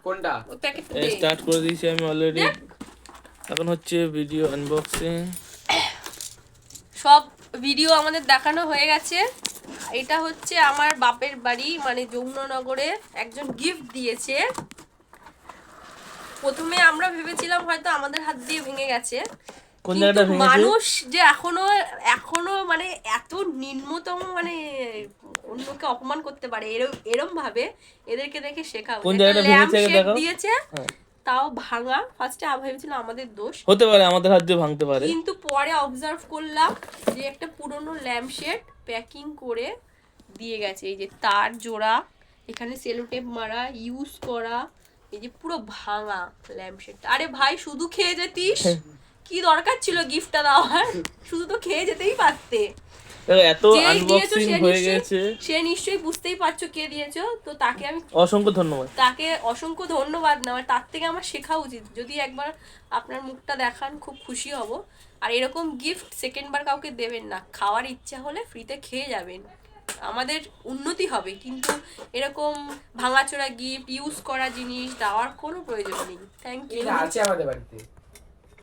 কোনটা ওই packet start করে দিয়েছি আমি অলরেডি। এখন হচ্ছে ভিডিও আনবক্সিং। সব ভিডিও আমাদের দেখানো হয়ে গেছে। এটা হচ্ছে আমার বাপের বাড়ি, মানে যমুনানগরে একজন গিফট দিয়েছে। প্রথমে আমরা ভেবেছিলাম হয়তো আমাদের হাত দিয়ে ভেঙে গেছে, কোন কিন্তু জায়গাটা ভেঙেছে? মানুষ যে এখনো মানে এত নিম্নতম মানে অন্যকে অপমান করতে পারে এরম ভাবে, এদেরকে দেখে শেখা কোন উচিত। জায়গাটা ল্যাম্প ভেঙেছে শেড দেখাও। দিয়েছে, হ্যাঁ, তাও ভাঙা। ফার্স্টে ভেবেছিলাম আমাদের দোষ, হতে পারে আমাদের হাত দিয়ে ভাঙতে পারে। কিন্তু পরে অবজার্ভ করলাম যে একটা পুরনো ল্যাম্প শেড প্যাকিং করে দিয়ে গেছে। এই যে তার জোড়া, এখানে সেলোটেপ মারা, ইউজ করা, এই যে পুরো ভাঙা ল্যাম্প শেডটা। আরে ভাই শুধু খেয়ে যেতিস, কি দরকার ছিল গিফটটা দেওয়ার? শুধু তো খেয়ে যেতেই পারতে। এত আনবক্সিং হয়ে গেছে, সে নিশ্চয়ই বুঝতেই পারছো কে দিয়েছো, তো তাকে আমি অসংখ্য ধন্যবাদ। তাকে অসংখ্য ধন্যবাদ নেওয়ার। তার থেকে আমার শেখা উচিত, যদি একবার আপনার মুখটা দেখান খুব খুশি হব। আর এরকম গিফট সেকেন্ডবার কাউকে দেবেন না। খাওয়ার ইচ্ছা হলে ফ্রিতে খেয়ে যাবেন, আমাদের উন্নতি হবে। কিন্তু এরকম ভাঙাচোরা গিফট, ইউজ করা জিনিস দেওয়ার কোনো প্রয়োজন নেই। Thank you. আছে আমাদের বাড়িতে।